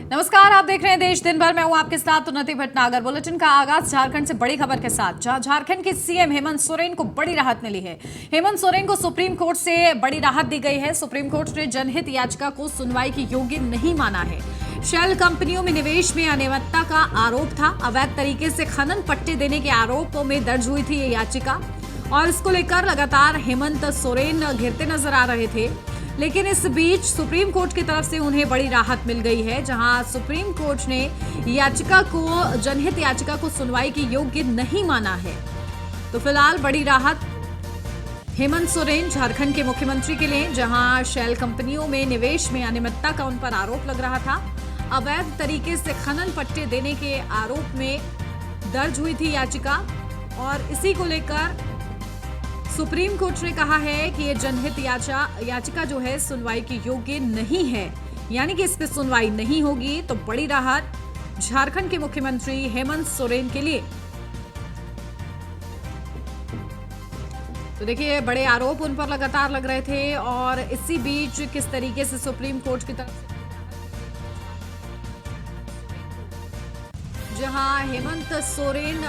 नमस्कार, आप देख रहे हैं देश दिन भर। मैं हूं आपके साथ उन्नति भटनागर। बुलेटिन का आगाज झारखंड से बड़ी खबर के साथ, जहां झारखंड के सीएम हेमंत सोरेन को बड़ी राहत मिली है। हेमंत सोरेन को सुप्रीम कोर्ट से बड़ी राहत दी गई है। सुप्रीम कोर्ट ने जनहित याचिका को सुनवाई के योग्य नहीं माना है। शेल कंपनियों में निवेश में अनियमितता का आरोप था। अवैध तरीके से खनन पट्टे देने के आरोपों में दर्ज हुई थी ये याचिका, और इसको लेकर लगातार हेमंत सोरेन घिरते नजर आ रहे थे। लेकिन इस बीच सुप्रीम कोर्ट की तरफ से उन्हें बड़ी राहत मिल गई है, जहां सुप्रीम कोर्ट ने याचिका को, जनहित याचिका को सुनवाई के योग्य नहीं माना है। तो फिलहाल बड़ी राहत हेमंत सोरेन झारखंड के मुख्यमंत्री के लिए, जहां शेल कंपनियों में निवेश में अनियमितता का उन पर आरोप लग रहा था। अवैध तरीके से खनन पट्टे देने के आरोप में दर्ज हुई थी याचिका, और इसी को लेकर सुप्रीम कोर्ट ने कहा है कि ये जनहित याचिका जो है सुनवाई के योग्य नहीं है, यानी कि इस पर सुनवाई नहीं होगी। तो बड़ी राहत झारखंड के मुख्यमंत्री हेमंत सोरेन के लिए। तो देखिए, बड़े आरोप उन पर लगातार लग रहे थे, और इसी बीच किस तरीके से सुप्रीम कोर्ट की तरफ से, जहां हेमंत सोरेन,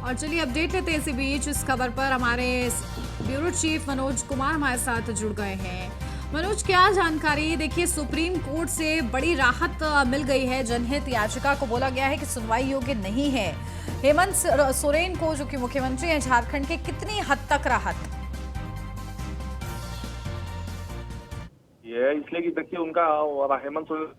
और चलिए अपडेट लेते हैं इसी बीच इस खबर पर। हमारे ब्यूरो चीफ मनोज कुमार हमारे साथ जुड़ गए हैं। मनोज, क्या जानकारी? देखिए, सुप्रीम कोर्ट से बड़ी राहत मिल गई है। जनहित याचिका को बोला गया है कि सुनवाई योग्य नहीं है। हेमंत सोरेन को, जो कि मुख्यमंत्री हैं झारखंड के, कितनी हद तक राहत? ये इसलिए कि देखिए उनका हेमंत सोरेन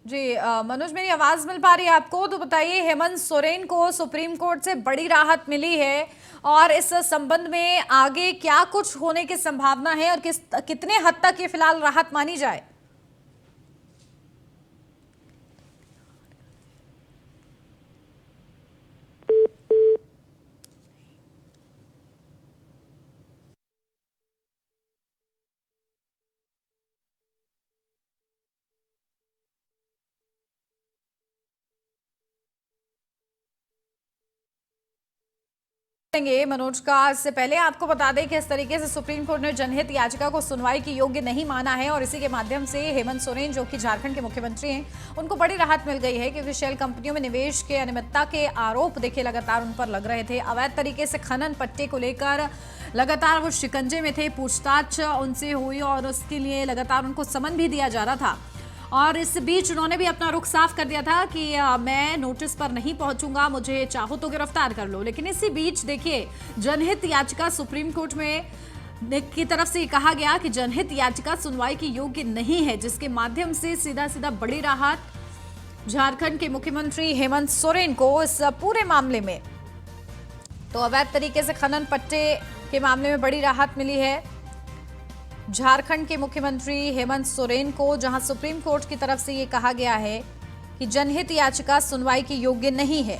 जी मनोज, मेरी आवाज मिल पा रही है आपको? तो बताइए, हेमंत सोरेन को सुप्रीम कोर्ट से बड़ी राहत मिली है, और इस संबंध में आगे क्या कुछ होने की संभावना है, और कितने हद तक ये फिलहाल राहत मानी जाए? मनोज का, इससे पहले आपको बता दें कि इस तरीके से सुप्रीम कोर्ट ने जनहित याचिका को सुनवाई के योग्य नहीं माना है, और इसी के माध्यम से हेमंत सोरेन, जो कि झारखंड के मुख्यमंत्री हैं, उनको बड़ी राहत मिल गई है। क्योंकि शेल कंपनियों में निवेश के अनियमितता के आरोप देखिए लगातार उन पर लग रहे थे। अवैध तरीके से खनन पट्टे को लेकर लगातार वो शिकंजे में थे। पूछताछ उनसे हुई, और उसके लिए लगातार उनको समन भी दिया जा रहा था। और इस बीच उन्होंने भी अपना रुख साफ कर दिया था कि मैं नोटिस पर नहीं पहुंचूंगा, मुझे चाहो तो गिरफ्तार कर लो। लेकिन इसी बीच देखिए, जनहित याचिका सुप्रीम कोर्ट में की तरफ से कहा गया कि जनहित याचिका सुनवाई के योग्य नहीं है, जिसके माध्यम से सीधा सीधा बड़ी राहत झारखंड के मुख्यमंत्री हेमंत सोरेन को इस पूरे मामले में। तो अवैध तरीके से खनन पट्टे के मामले में बड़ी राहत मिली है झारखंड के मुख्यमंत्री हेमंत सोरेन को, जहां सुप्रीम कोर्ट की तरफ से ये कहा गया है कि जनहित याचिका सुनवाई के योग्य नहीं है।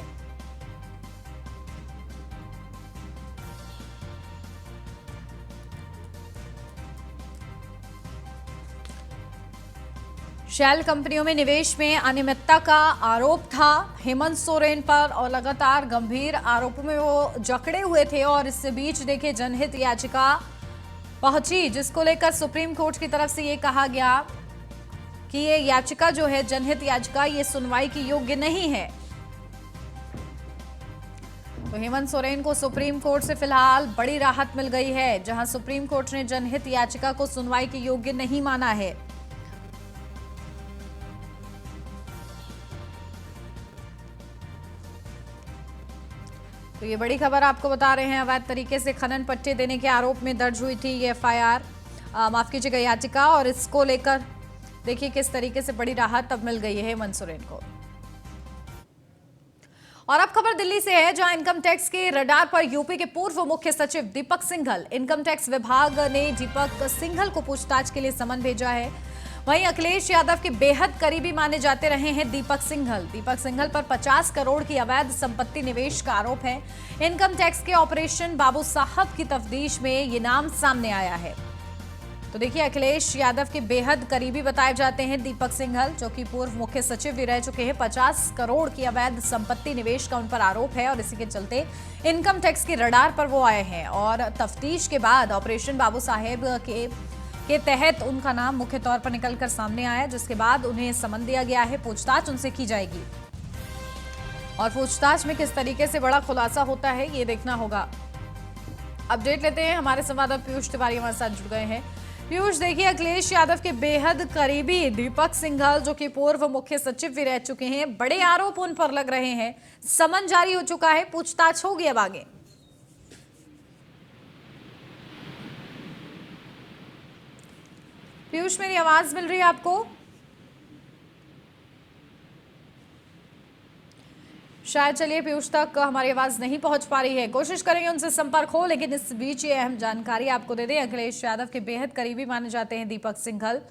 शेल कंपनियों में निवेश में अनियमितता का आरोप था हेमंत सोरेन पर, और लगातार गंभीर आरोपों में वो जकड़े हुए थे। और इससे बीच देखिए, जनहित याचिका पहुंची, जिसको लेकर सुप्रीम कोर्ट की तरफ से ये कहा गया कि ये याचिका जो है, जनहित याचिका, ये सुनवाई की योग्य नहीं है। तो हेमंत सोरेन को सुप्रीम कोर्ट से फिलहाल बड़ी राहत मिल गई है, जहां सुप्रीम कोर्ट ने जनहित याचिका को सुनवाई के योग्य नहीं माना है। तो ये बड़ी खबर आपको बता रहे हैं। अवैध तरीके से खनन पट्टे देने के आरोप में दर्ज हुई थी ये एफआईआर, माफ कीजिएगा, याचिका, और इसको लेकर देखिए किस तरीके से बड़ी राहत अब मिल गई है हेमंत सोरेन को। और अब खबर दिल्ली से है, जहां इनकम टैक्स के रडार पर यूपी के पूर्व मुख्य सचिव दीपक सिंघल। इनकम टैक्स विभाग ने दीपक सिंघल को पूछताछ के लिए समन भेजा है। वहीं अखिलेश यादव के बेहद करीबी माने जाते रहे हैं दीपक सिंघल। दीपक सिंघल पर 50 करोड़ की अवैध संपत्ति निवेश का आरोप है। इनकम टैक्स के ऑपरेशन बाबू साहब की तफ्तीश में ये नाम सामने आया है। तो देखिए, अखिलेश यादव के बेहद करीबी बताए जाते हैं दीपक सिंघल, जो कि पूर्व मुख्य सचिव भी रह चुके हैं। 50 करोड़ की अवैध संपत्ति निवेश का उन पर आरोप है और इसी के चलते इनकम टैक्स की रडार पर वो आए हैं। और तफ्तीश के बाद ऑपरेशन बाबू साहेब के तहत उनका नाम मुख्य तौर पर निकलकर सामने आया, जिसके बाद उन्हें समन दिया गया है। पूछताछ उनसे की जाएगी और पूछताछ में किस तरीके से बड़ा खुलासा होता है ये देखना होगा। अपडेट लेते हैं, हमारे संवाददाता पीयूष तिवारी हमारे साथ जुड़ गए हैं। पीयूष, देखिए, अखिलेश यादव के बेहद करीबी दीपक सिंघल, जो कि पूर्व मुख्य सचिव भी रह चुके हैं, बड़े आरोप उन पर लग रहे हैं। समन जारी हो चुका है, पूछताछ होगी अब आगे। पीयूष, मेरी आवाज मिल रही है आपको? शायद चलिए पीयूष तक हमारी आवाज नहीं पहुंच पा रही है, कोशिश करेंगे उनसे संपर्क हो। लेकिन इस बीच ये अहम जानकारी आपको दे दें, अखिलेश यादव के बेहद करीबी माने जाते हैं दीपक सिंघल,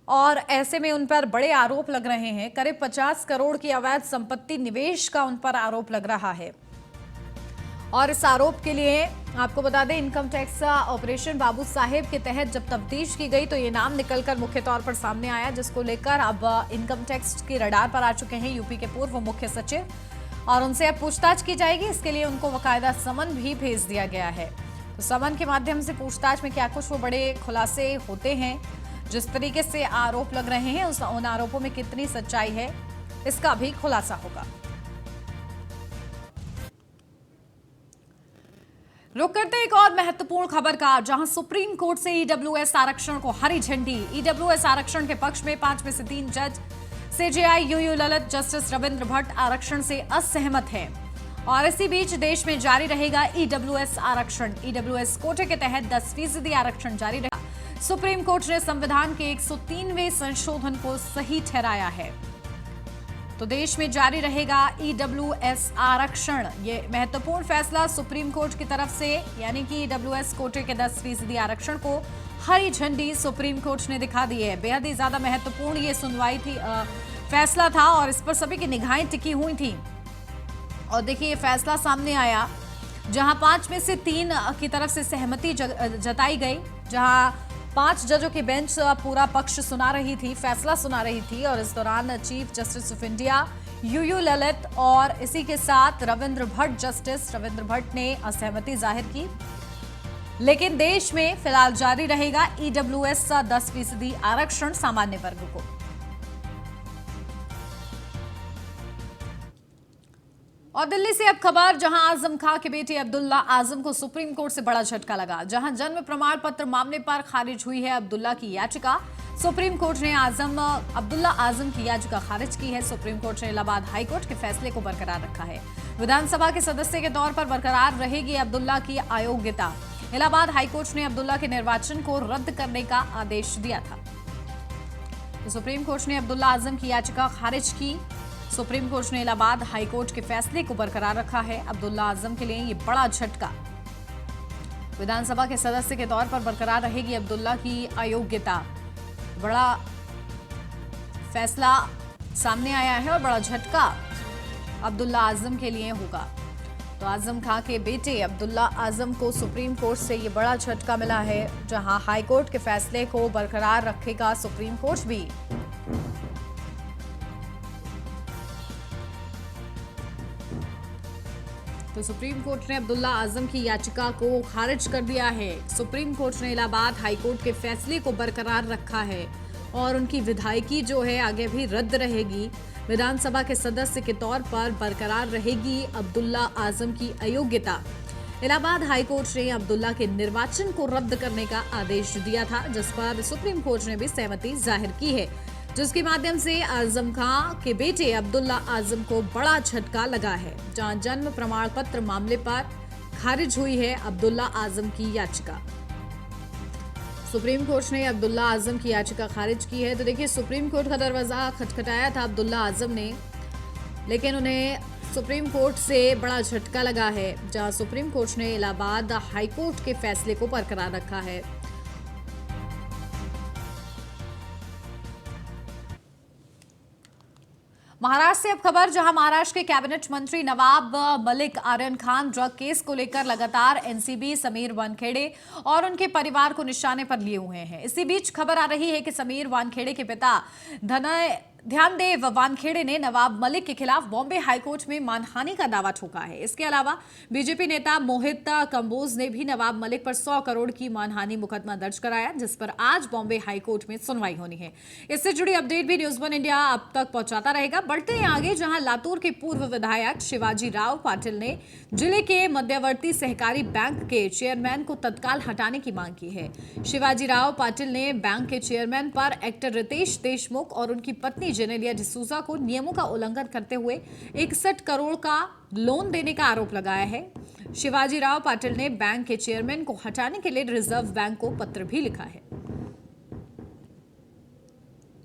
और ऐसे में उन पर बड़े आरोप लग रहे हैं। करीब 50 करोड़ की अवैध संपत्ति निवेश का उन पर आरोप लग रहा है। और इस आरोप के लिए आपको बता दें, इनकम टैक्स ऑपरेशन बाबू साहेब के तहत जब तफ्तीश की गई तो ये नाम निकलकर मुख्य तौर पर सामने आया, जिसको लेकर अब इनकम टैक्स की रडार पर आ चुके हैं यूपी के पूर्व मुख्य सचिव, और उनसे अब पूछताछ की जाएगी। इसके लिए उनको बाकायदा समन भी भेज दिया गया है। तो समन के माध्यम से पूछताछ में क्या कुछ वो बड़े खुलासे होते हैं, जिस तरीके से आरोप लग रहे हैं उन आरोपों में कितनी सच्चाई है, इसका भी खुलासा होगा। रुक करते एक और महत्वपूर्ण खबर का, जहां सुप्रीम कोर्ट से ईडब्ल्यूएस आरक्षण को हरी झंडी। ईडब्ल्यूएस आरक्षण के पक्ष में 5 में से 3 जज सीजेआई यूयू ललित, जस्टिस रविंद्र भट्ट आरक्षण से असहमत हैं। और इसी बीच देश में जारी रहेगा ईडब्ल्यूएस आरक्षण। ईडब्ल्यूएस कोटे के तहत 10% आरक्षण जारी रहेगा। सुप्रीम कोर्ट ने संविधान के 103वें संशोधन को सही ठहराया है। तो देश में जारी रहेगा ईडब्ल्यूएस आरक्षण। ये महत्वपूर्ण फैसला सुप्रीम कोर्ट की तरफ से, यानी कि ईडब्ल्यूएस कोटे के 10% आरक्षण को हरी झंडी सुप्रीम कोर्ट ने दिखा दी है। बेहद ही ज्यादा महत्वपूर्ण ये सुनवाई थी, फैसला था, और इस पर सभी की निगाहें टिकी हुई थी। और देखिए, ये फैसला सामने आया जहां 5 में से 3 की तरफ से सहमति जताई गई, जहां 5 जजों की बेंच पूरा पक्ष सुना रही थी, फैसला सुना रही थी। और इस दौरान chief justice of India UU Lalit और इसी के साथ रविंद्र भट्ट, जस्टिस रविंद्र भट्ट ने असहमति जाहिर की। लेकिन देश में फिलहाल जारी रहेगा ईडब्ल्यूएस 10% आरक्षण सामान्य वर्ग को। और दिल्ली से अब खबर, जहां आजम खां के बेटे अब्दुल्ला आजम को सुप्रीम कोर्ट से बड़ा झटका लगा। जहां जन्म प्रमाण पत्र मामले पर खारिज हुई है अब्दुल्ला की याचिका, सुप्रीम कोर्ट ने अब्दुल्ला आजम की याचिका खारिज की है। सुप्रीम कोर्ट ने इलाहाबाद हाईकोर्ट के फैसले को बरकरार रखा है। विधानसभा के सदस्य के तौर पर बरकरार रहेगी अब्दुल्ला की अयोग्यता। इलाहाबाद हाईकोर्ट ने अब्दुल्ला के निर्वाचन को रद्द करने का आदेश दिया था। तो सुप्रीम कोर्ट ने अब्दुल्ला आजम की याचिका खारिज की। सुप्रीम कोर्ट ने इलाहाबाद हाईकोर्ट के फैसले को बरकरार रखा है। अब्दुल्ला आजम के लिए ये बड़ा झटका। विधानसभा के सदस्य के तौर पर बरकरार रहेगी अब्दुल्ला की अयोग्यता। बड़ा फैसला सामने आया है और बड़ा झटका अब्दुल्ला आजम के लिए होगा। तो आजम खां के बेटे अब्दुल्ला आजम को सुप्रीम कोर्ट से ये बड़ा झटका मिला है, जहां हाईकोर्ट के फैसले को बरकरार रखेगा सुप्रीम कोर्ट भी। तो सुप्रीम कोर्ट ने अब्दुल्ला आजम की याचिका को खारिज कर दिया है। सुप्रीम कोर्ट ने इलाहाबाद हाईकोर्ट के फैसले को बरकरार रखा है और उनकी विधायकी जो है आगे भी रद्द रहेगी। विधानसभा के सदस्य के तौर पर बरकरार रहेगी अब्दुल्ला आजम की अयोग्यता। इलाहाबाद हाईकोर्ट ने अब्दुल्ला के निर्वाचन को रद्द करने का आदेश दिया था, जिस पर सुप्रीम कोर्ट ने भी सहमति जाहिर की है, जिसके माध्यम से आजम खां के बेटे अब्दुल्ला आजम को बड़ा झटका लगा है। जहां जन्म प्रमाण पत्र मामले पर खारिज हुई है अब्दुल्ला आजम की याचिका। सुप्रीम कोर्ट ने अब्दुल्ला आजम की याचिका खारिज की है। तो देखिए, सुप्रीम कोर्ट का दरवाजा खटखटाया था अब्दुल्ला आजम ने, लेकिन उन्हें सुप्रीम कोर्ट से बड़ा झटका लगा है, जहां सुप्रीम कोर्ट ने इलाहाबाद हाईकोर्ट के फैसले को बरकरार रखा है। महाराष्ट्र से अब खबर, जहां महाराष्ट्र के कैबिनेट मंत्री नवाब मलिक आर्यन खान ड्रग केस को लेकर लगातार एनसीबी समीर वानखेड़े और उनके परिवार को निशाने पर लिए हुए हैं। इसी बीच खबर आ रही है कि समीर वानखेड़े के पिता ध्यानदेव वानखेड़े ने नवाब मलिक के खिलाफ बॉम्बे हाईकोर्ट में मानहानि का दावा ठोका है। इसके अलावा बीजेपी नेता मोहित कंबोज ने भी नवाब मलिक पर 100 करोड़ की मानहानि मुकदमा दर्ज कराया, जिस पर आज बॉम्बे हाईकोर्ट में सुनवाई होनी है। इससे जुड़ी अपडेट भी न्यूज़ 1 इंडिया अब तक पहुंचाता रहेगा। बढ़ते हैं आगे, जहां लातूर के पूर्व विधायक शिवाजी राव पाटिल ने जिले के मध्यवर्ती सहकारी बैंक के चेयरमैन को तत्काल हटाने की मांग की है। शिवाजी राव पाटिल ने बैंक के चेयरमैन पर एक्टर रितेश देशमुख और उनकी पत्नी जेनेलिया डिसूजा को नियमों का उल्लंघन करते हुए 61 करोड़ का लोन देने का आरोप लगाया है। शिवाजी राव पाटिल ने बैंक के चेयरमैन को हटाने के लिए रिजर्व बैंक को पत्र भी लिखा है।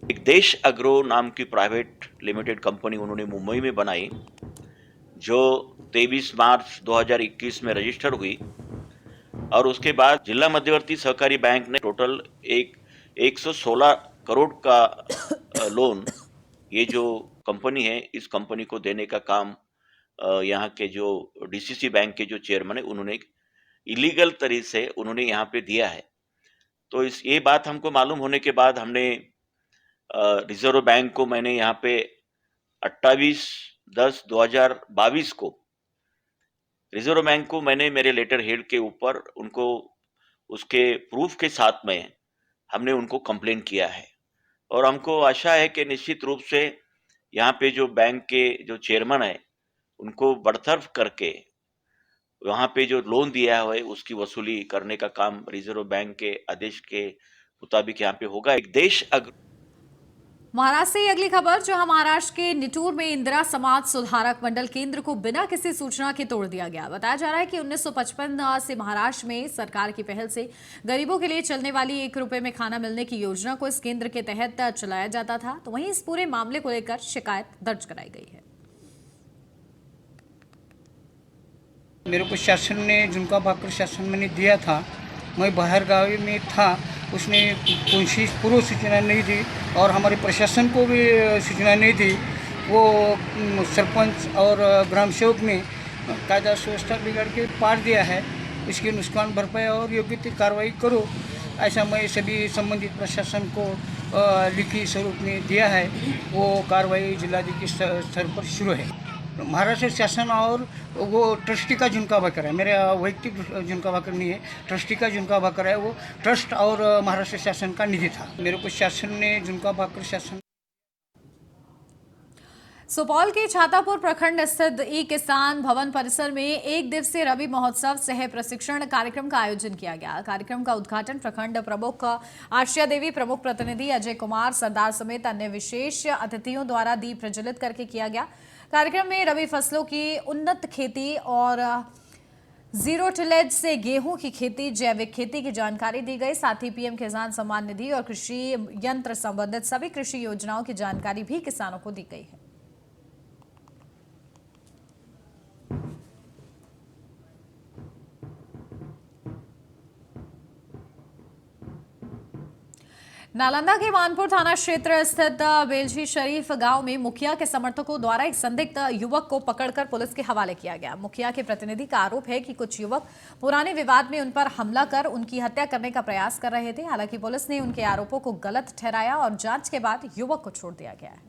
एक देश अग्रो नाम की प्राइवेट लिमिटेड कंपनी उन्होंने मुंबई में बनाई, जो 23 मार्च 2021 में रजिस्टर हुई और उसके बाद जिला मध्यवर्ती सहकारी बैंक ने टोटल 116 करोड़ का लोन, ये जो कंपनी है इस कंपनी को देने का काम यहाँ के जो डीसीसी बैंक के जो चेयरमैन है उन्होंने इलीगल तरीके से उन्होंने यहाँ पे दिया है। तो ये बात हमको मालूम होने के बाद हमने रिजर्व बैंक को मैंने यहाँ पे 28/10/2022 को रिजर्व बैंक को मैंने मेरे लेटर हेड के ऊपर उनको उसके प्रूफ के साथ में हमने उनको कंप्लेंट किया है और हमको आशा है कि निश्चित रूप से यहाँ पे जो बैंक के जो चेयरमैन है उनको बरतरफ करके वहाँ पे जो लोन दिया हुआ है उसकी वसूली करने का काम रिजर्व बैंक के आदेश के मुताबिक यहाँ पे होगा। एक देश महाराष्ट्र से अगली खबर, जो महाराष्ट्र के निटूर में इंदिरा समाज सुधारक मंडल केंद्र को बिना किसी सूचना के तोड़ दिया गया। बताया जा रहा है कि 1955 से महाराष्ट्र में सरकार की पहल से गरीबों के लिए चलने वाली 1 रुपए में खाना मिलने की योजना को इस केंद्र के तहत चलाया जाता था। तो वहीं इस पूरे मामले को लेकर शिकायत दर्ज कराई गई है। मेरे को शासन ने झुमका भाकर शासन मैंने दिया था, मैं बाहर गाँव में था, उसने कोई पूर्व सूचना नहीं दी और हमारे प्रशासन को भी सूचना नहीं दी। वो सरपंच और ग्राम सेवक ने कायदा व्यवस्था बिगाड़ के पार दिया है। इसकी नुकसान भरपाई और योग्य कार्रवाई करो, ऐसा मैं सभी संबंधित प्रशासन को लिखित स्वरूप में दिया है। वो कार्रवाई जिलाधिकारी स्तर पर शुरू है। महाराष्ट्र शासन और वो ट्रस्टी का झुमका भाकर है, मेरा वैयक्तिक झुमका भाकर नहीं है, ट्रस्टी का झुमका भाकर है। वो ट्रस्ट और महाराष्ट्र शासन का निधि था। मेरे को शासन ने झुमका भाकर शासन। सुपौल के छातापुर प्रखंड स्थित ई किसान भवन परिसर में 1 दिवसीय रबी महोत्सव सह प्रशिक्षण कार्यक्रम का आयोजन किया गया। कार्यक्रम का उद्घाटन प्रखंड प्रमुख आशिया देवी, प्रमुख प्रतिनिधि अजय कुमार सरदार समेत अन्य विशेष अतिथियों द्वारा दीप प्रज्वलित करके किया गया। कार्यक्रम में रबी फसलों की उन्नत खेती और जीरो टिलेज से गेहूं की खेती, जैविक खेती की जानकारी दी गई। साथ ही पीएम किसान सम्मान निधि और कृषि यंत्र संबंधित सभी कृषि योजनाओं की जानकारी भी किसानों को दी गई है। नालंदा के मानपुर थाना क्षेत्र स्थित बेलझी शरीफ गांव में मुखिया के समर्थकों द्वारा एक संदिग्ध युवक को पकड़कर पुलिस के हवाले किया गया। मुखिया के प्रतिनिधि का आरोप है कि कुछ युवक पुराने विवाद में उन पर हमला कर उनकी हत्या करने का प्रयास कर रहे थे। हालांकि पुलिस ने उनके आरोपों को गलत ठहराया और जांच के बाद युवक को छोड़ दिया गया है।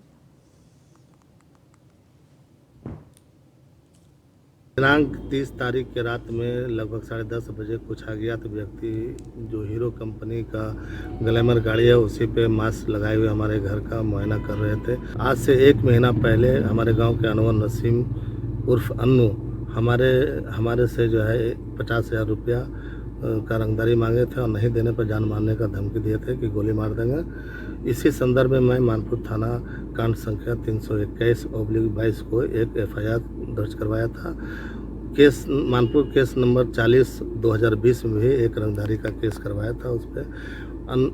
दिनांक 30 तारीख के रात में लगभग 10:30 बजे कुछ अज्ञात व्यक्ति जो हीरो कंपनी का ग्लैमर गाड़ी है उसी पे मास्क लगाए हुए हमारे घर का मुआयना कर रहे थे। आज से 1 महीना पहले हमारे गांव के अनवर नसीम उर्फ अन्नू हमारे से जो है 50,000 रुपया का रंगदारी मांगे थे और नहीं देने पर जान मारने का धमकी दिए थे कि गोली मार देंगे। इसी संदर्भ में मैं मानपुर थाना कांड संख्या 321/22 को एक FIR दर्ज करवाया था। केस मानपुर केस नंबर 40/2020 में भी एक रंगदारी का केस करवाया था। उस पर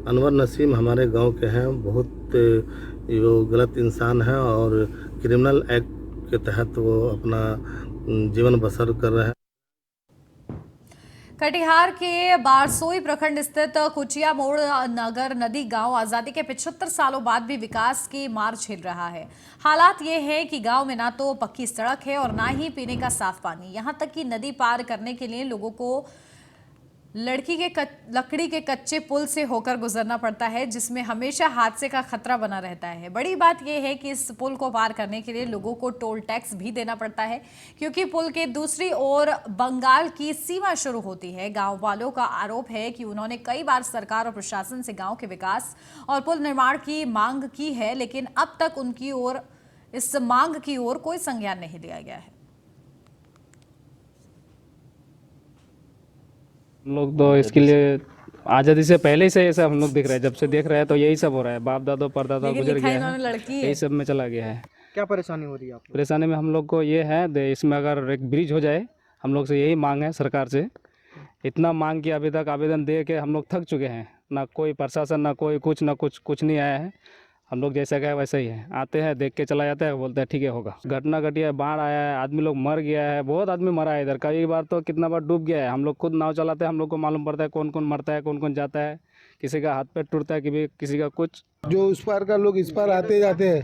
अनवर नसीम हमारे गांव के हैं, बहुत वो गलत इंसान है और क्रिमिनल एक्ट के तहत वो अपना जीवन बसर कर रहे हैं। कटिहार के बारसोई प्रखंड स्थित कुचिया मोड़ नगर नदी गांव आजादी के 75 सालों बाद भी विकास की मार झेल रहा है। हालात ये है कि गांव में ना तो पक्की सड़क है और ना ही पीने का साफ पानी। यहां तक कि नदी पार करने के लिए लोगों को लकड़ी के कच्चे पुल से होकर गुजरना पड़ता है, जिसमें हमेशा हादसे का खतरा बना रहता है। बड़ी बात यह है कि इस पुल को पार करने के लिए लोगों को टोल टैक्स भी देना पड़ता है, क्योंकि पुल के दूसरी ओर बंगाल की सीमा शुरू होती है। गांव वालों का आरोप है कि उन्होंने कई बार सरकार और प्रशासन से गांव के विकास और पुल निर्माण की मांग की है, लेकिन अब तक उनकी ओर इस मांग की ओर कोई संज्ञान नहीं लिया गया है। हम लोग तो इसके लिए आज़ादी से पहले ही से सब हम लोग देख रहे हैं, जब से देख रहे हैं तो यही सब हो रहा है। बाप दादा परदादा गुजर गया है, यही सब में चला गया है। क्या परेशानी हो रही है आपको? परेशानी में हम लोग को ये है, इसमें अगर एक ब्रिज हो जाए, हम लोग से यही मांग है सरकार से। इतना मांग कि अभी तक आवेदन दे के हम लोग थक चुके हैं, ना कोई प्रशासन ना कोई कुछ नहीं आया है। हम लोग जैसा कहे वैसा ही है, आते हैं देख के चला जाता है, बोलते हैं ठीक है होगा। घटना घटी है, बाढ़ आया है, आदमी लोग मर गया है, बहुत आदमी मरा है इधर। कई बार तो कितना बार डूब गया है। हम लोग खुद नाव चलाते हैं, हम लोग को मालूम पड़ता है कौन कौन मरता है, कौन कौन जाता है। किसी का हाथ पैर टूटता है, किसी का कुछ। जो उस पार का लोग इस पार आते जाते हैं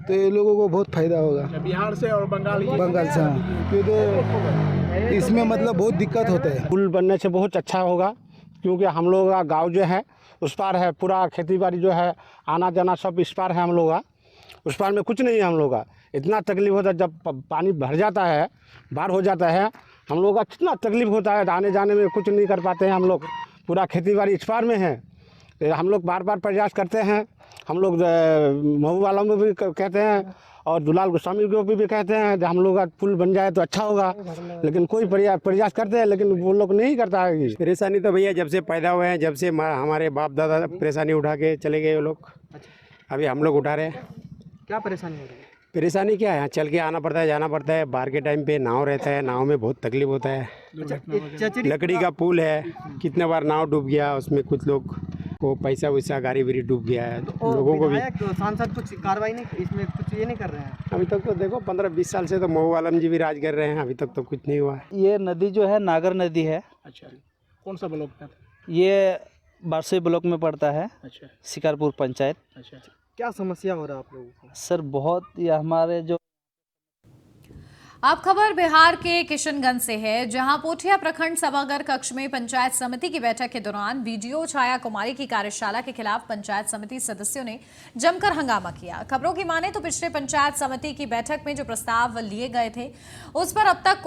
तो ये लोगों को बहुत फायदा होगा। बिहार से और बंगाल से, क्योंकि इसमें मतलब बहुत दिक्कत होता है। पुल बनने से बहुत अच्छा होगा, क्योंकि हम लोग का गाँव जो है उस पार है, पूरा खेती बाड़ी जो है आना जाना सब इस पार है। हम लोग का उस पार में कुछ नहीं है। हम लोग का इतना तकलीफ होता है, जब पानी भर जाता है, बाढ़ हो जाता है, हम लोग का कितना तकलीफ होता है। आने जाने में कुछ नहीं कर पाते हैं। हम लोग पूरा खेती बाड़ी इस पार में है। हम लोग बार बार प्रयास करते हैं। हम लोग महू वालों में भी कहते हैं और दुलाल गोस्वामी को भी कहते हैं हम लोग का पुल बन जाए तो अच्छा होगा, लेकिन कोई प्रयास करते हैं, लेकिन वो लोग नहीं करता है। परेशानी तो भैया जब से पैदा हुए हैं, जब से हमारे बाप दादा परेशानी उठा के चले गए वो लोग, अभी हम लोग उठा रहे हैं। क्या परेशानी हो रही है? परेशानी क्या है, चल के आना पड़ता है, जाना पड़ता है। बाढ़ के टाइम पे नाव रहता है, नाव में बहुत तकलीफ होता है। लकड़ी का पुल है, कितने बार नाव डूब गया, उसमें कुछ लोग को पैसा वैसा गाड़ी भी डूब गया है। लोगों को भी सांसद कुछ कार्रवाई नहीं, इसमें कुछ ये नहीं कर रहे हैं अभी तक। तो देखो 15-20 साल से तो महू आलम जी भी राज कर रहे हैं, अभी तक तो कुछ नहीं हुआ। ये नदी जो है नागर नदी है। अच्छा, कौन सा ब्लॉक में? ये बारसोई ब्लॉक में पड़ता है। अच्छा, शिकारपुर पंचायत। अच्छा, क्या समस्या हो रहा है आप लोगों को? सर बहुत, ये हमारे जो अब खबर बिहार के किशनगंज से है, जहां पोठिया प्रखंड सभागार कक्ष में पंचायत समिति की बैठक के दौरान वीडियो छाया कुमारी की कार्यशाला के खिलाफ पंचायत समिति सदस्यों ने जमकर हंगामा किया। खबरों की माने तो पिछले पंचायत समिति की बैठक में जो प्रस्ताव लिए गए थे उस पर अब तक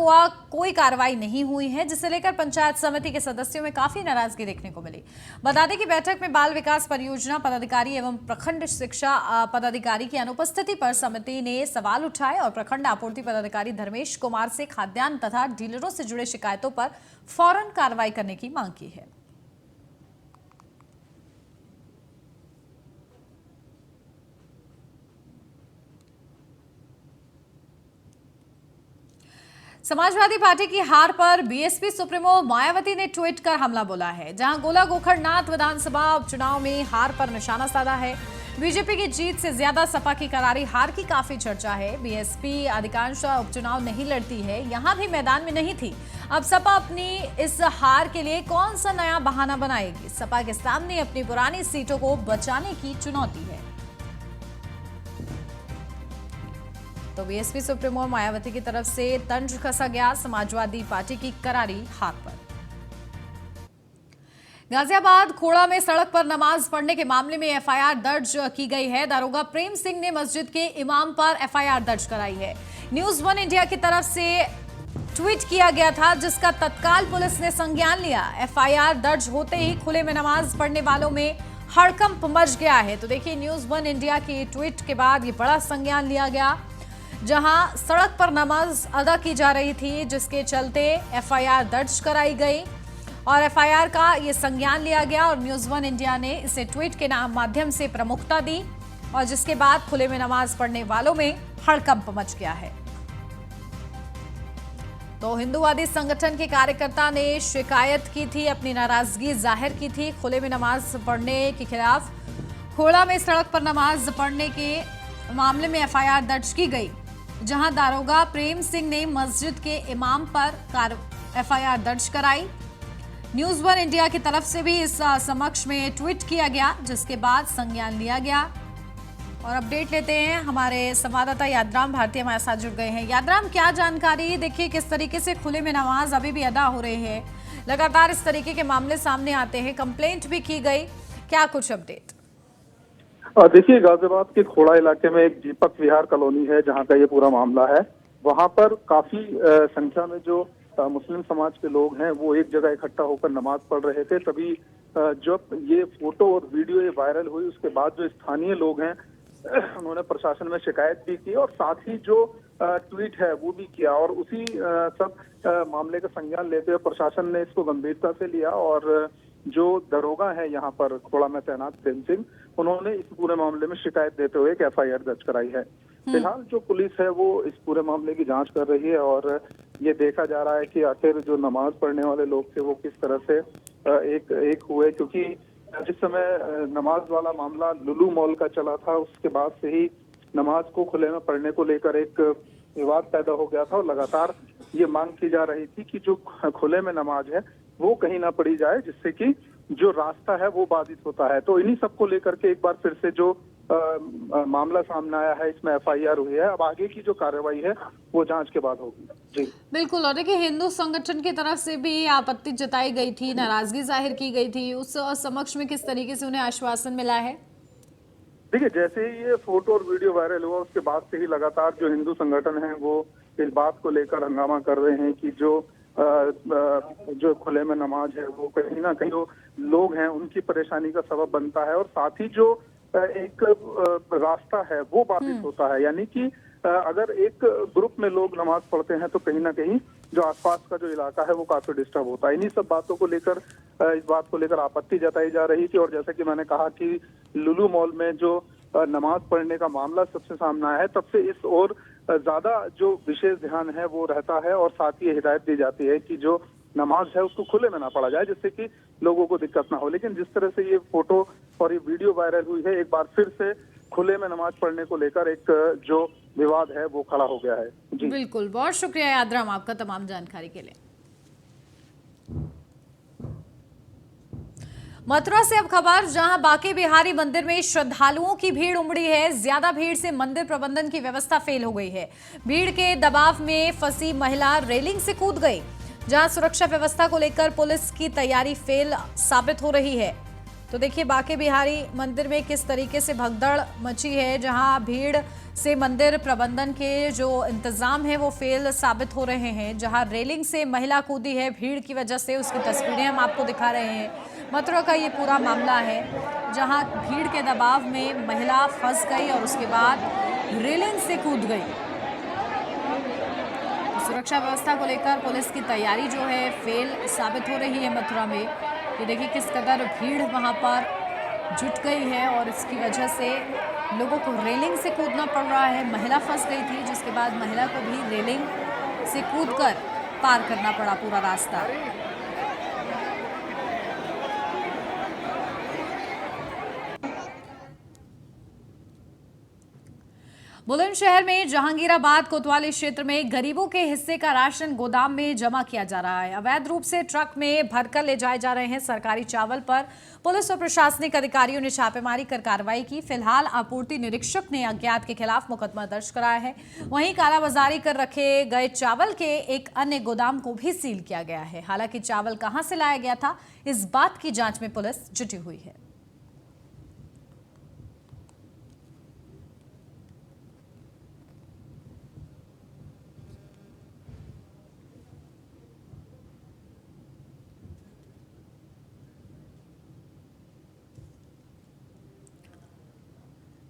कोई कार्रवाई नहीं हुई है, जिसे लेकर पंचायत समिति के सदस्यों में काफी नाराजगी देखने को मिली। बता दें कि बैठक में बाल विकास परियोजना पदाधिकारी एवं प्रखंड शिक्षा पदाधिकारी की अनुपस्थिति पर समिति ने सवाल उठाए और प्रखंड आपूर्ति पदाधिकारी धर्मेश कुमार से खाद्यान्न तथा डीलरों से जुड़े शिकायतों पर फौरन कार्रवाई करने की मांग की है। समाजवादी पार्टी की हार पर बीएसपी सुप्रीमो मायावती ने ट्वीट कर हमला बोला है, जहां गोला गोखरनाथ विधानसभा उपचुनाव में हार पर निशाना साधा है। बीजेपी की जीत से ज्यादा सपा की करारी हार की काफी चर्चा है। बीएसपी अधिकांश उपचुनाव नहीं लड़ती है, यहां भी मैदान में नहीं थी। अब सपा अपनी इस हार के लिए कौन सा नया बहाना बनाएगी? सपा के सामने अपनी पुरानी सीटों को बचाने की चुनौती है। तो बीएसपी सुप्रीमो मायावती की तरफ से तंज कसा गया समाजवादी पार्टी की करारी हार पर। गाजियाबाद खोड़ा में सड़क पर नमाज पढ़ने के मामले में एफआईआर दर्ज की गई है। दारोगा प्रेम सिंह ने मस्जिद के इमाम पर एफआईआर दर्ज कराई है। न्यूज़ 1 इंडिया की तरफ से ट्वीट किया गया था, जिसका तत्काल पुलिस ने संज्ञान लिया। एफआईआर दर्ज होते ही खुले में नमाज पढ़ने वालों में हड़कंप मच गया है। तो देखिए, न्यूज़ 1 इंडिया की ट्वीट के बाद ये बड़ा संज्ञान लिया गया, जहां सड़क पर नमाज अदा की जा रही थी, जिसके चलते एफआईआर दर्ज कराई गई और एफआईआर का ये संज्ञान लिया गया और न्यूज़ 1 इंडिया ने इसे ट्वीट के माध्यम से प्रमुखता दी और जिसके बाद खुले में नमाज पढ़ने वालों में हड़कंप मच गया है। तो हिंदूवादी संगठन के कार्यकर्ता ने शिकायत की थी, अपनी नाराजगी जाहिर की थी खुले में नमाज पढ़ने के खिलाफ। खोड़ा में सड़क पर नमाज पढ़ने के मामले में एफआईआर दर्ज की गई, जहां दारोगा प्रेम सिंह ने मस्जिद के इमाम पर एफआईआर दर्ज कराई न्यूज वन इंडिया की तरफ से भी इस समक्ष में ट्वीट किया गया, जिसके बाद संज्ञान लिया गया। और अपडेट लेते हैं, हमारे संवाददाता यादराम भारती हमारे साथ जुड़ गए हैं। यादराम, क्या जानकारी? देखिए किस तरीके से खुले में नमाज अभी भी अदा हो रही है, लगातार इस तरीके के मामले सामने आते हैं, कंप्लेंट भी की गई, क्या कुछ अपडेट? देखिए, गाजियाबाद के खोड़ा इलाके में एक दीपक विहार कॉलोनी है जहां का ये पूरा मामला है। वहां पर काफी संख्या में जो मुस्लिम समाज के लोग हैं वो एक जगह इकट्ठा होकर नमाज पढ़ रहे थे। तभी जब ये फोटो और वीडियो ये वायरल हुई, उसके बाद जो स्थानीय लोग हैं उन्होंने प्रशासन में शिकायत भी की और साथ ही जो ट्वीट है वो भी किया। और उसी सब मामले का संज्ञान लेते हुए प्रशासन ने इसको गंभीरता से लिया और जो दरोगा है यहाँ पर खोड़ा में तैनात प्रेम सिंह, उन्होंने इस पूरे मामले में शिकायत देते हुए एक FIR दर्ज कराई है। फिलहाल जो पुलिस है वो इस पूरे मामले की जांच कर रही है और ये देखा जा रहा है कि आखिर जो नमाज पढ़ने वाले लोग थे वो किस तरह से एक हुए, क्योंकि जिस समय नमाज वाला मामला लुलु मॉल का चला था उसके बाद से ही नमाज को खुले में पढ़ने को लेकर एक विवाद पैदा हो गया था और लगातार ये मांग की जा रही थी कि जो खुले में नमाज है वो कहीं ना पढ़ी जाए, जिससे कि जो रास्ता है वो बाधित होता है। तो इन्हीं सबको लेकर के एक बार फिर से जो मामला सामने आया है, इसमें FIR हुई है। अब आगे की जो कार्रवाई है वो जांच के बाद होगी। जी बिल्कुल। और देखिए, हिंदू संगठन की तरफ से भी आपत्ति जताई गई थी, नाराजगी जाहिर की गई थी, उस समक्ष में किस तरीके से उन्हें आश्वासन मिला है? देखिए, जैसे ही ये फोटो और वीडियो वायरल हुआ उसके बाद से ही लगातार जो हिंदू संगठन है वो इस बात को लेकर हंगामा कर रहे हैं कि जो खुले में नमाज है वो कहीं ना कहीं जो लोग हैं उनकी परेशानी का सबब बनता है और साथ ही जो एक रास्ता है वो बाधित होता है। यानी कि अगर एक ग्रुप में लोग नमाज पढ़ते हैं तो कहीं ना कहीं जो आसपास का जो इलाका है वो काफी डिस्टर्ब होता है। इन्हीं सब बातों को लेकर इस बात को लेकर आपत्ति जताई जा रही थी। और जैसे कि मैंने कहा कि लुलु मॉल में जो नमाज पढ़ने का मामला सबसे सामने आया है, तब से इस और ज्यादा जो विशेष ध्यान है वो रहता है और साथ ही हिदायत दी जाती है कि जो नमाज है उसको खुले में ना पढ़ा जाए, जिससे कि लोगों को दिक्कत ना हो। लेकिन जिस तरह से ये फोटो और ये वीडियो वायरल हुई है, एक बार फिर से खुले में नमाज पढ़ने को लेकर एक जो विवाद है वो खड़ा हो गया है। जी बिल्कुल, बहुत शुक्रिया यादराम आपका तमाम जानकारी के लिए। मथुरा से अब खबर, जहां बांके बिहारी मंदिर में श्रद्धालुओं की भीड़ उमड़ी है। ज्यादा भीड़ से मंदिर प्रबंधन की व्यवस्था फेल हो गई है। भीड़ के दबाव में फंसी महिला रेलिंग से कूद गई। जहां सुरक्षा व्यवस्था को लेकर पुलिस की तैयारी फेल साबित हो रही है। तो देखिए, बांके बिहारी मंदिर में किस तरीके से भगदड़ मची है, जहां भीड़ से मंदिर प्रबंधन के जो इंतजाम है वो फेल साबित हो रहे हैं। जहां रेलिंग से महिला कूदी है भीड़ की वजह से, उसकी तस्वीरें हम आपको दिखा रहे हैं। मथुरा का ये पूरा मामला है जहां भीड़ के दबाव में महिला फंस गई और उसके बाद रेलिंग से कूद गई। सुरक्षा व्यवस्था को लेकर पुलिस की तैयारी जो है फेल साबित हो रही है मथुरा में। ये देखिए किस कदर भीड़ वहां पर जुट गई है और इसकी वजह से लोगों को रेलिंग से कूदना पड़ रहा है। महिला फंस गई थी, जिसके बाद महिला को भी रेलिंग से कूदकर पार करना पड़ा पूरा रास्ता। बुलंदशहर में जहांगीराबाद कोतवाली क्षेत्र में गरीबों के हिस्से का राशन गोदाम में जमा किया जा रहा है। अवैध रूप से ट्रक में भरकर ले जाए जा रहे हैं सरकारी चावल पर पुलिस और प्रशासनिक अधिकारियों ने छापेमारी कर कार्रवाई की। फिलहाल आपूर्ति निरीक्षक ने अज्ञात के खिलाफ मुकदमा दर्ज कराया है। वहीं कालाबाजारी कर रखे गए चावल के एक अन्य गोदाम को भी सील किया गया है। हालांकि चावल कहां से लाया गया था, इस बात की जांच में पुलिस जुटी हुई है।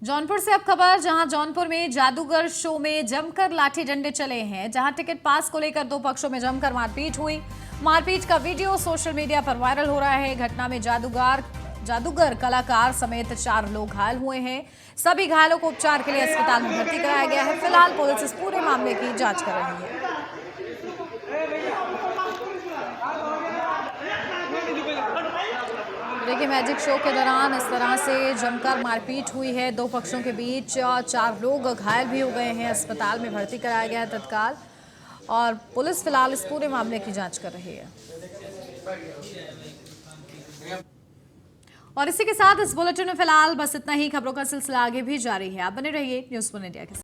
जौनपुर से अब खबर, जहां जौनपुर में जादूगर शो में जमकर लाठी डंडे चले हैं। जहां टिकट पास को लेकर दो पक्षों में जमकर मारपीट हुई। मारपीट का वीडियो सोशल मीडिया पर वायरल हो रहा है। घटना में जादूगर कलाकार समेत 4 लोग घायल हुए हैं। सभी घायलों को उपचार के लिए अस्पताल में भर्ती कराया गया है। फिलहाल पुलिस इस पूरे मामले की जांच कर रही है। देखिए, मैजिक शो के दौरान इस तरह से जमकर मारपीट हुई है दो पक्षों के बीच। 4 लोग घायल भी हो गए हैं, अस्पताल में भर्ती कराया गया है तत्काल। और पुलिस फिलहाल इस पूरे मामले की जांच कर रही है। और इसी के साथ इस बुलेटिन में फिलहाल बस इतना ही। खबरों का सिलसिला आगे भी जारी है। आप बने रहिए न्यूज़ 1 इंडिया के साथ।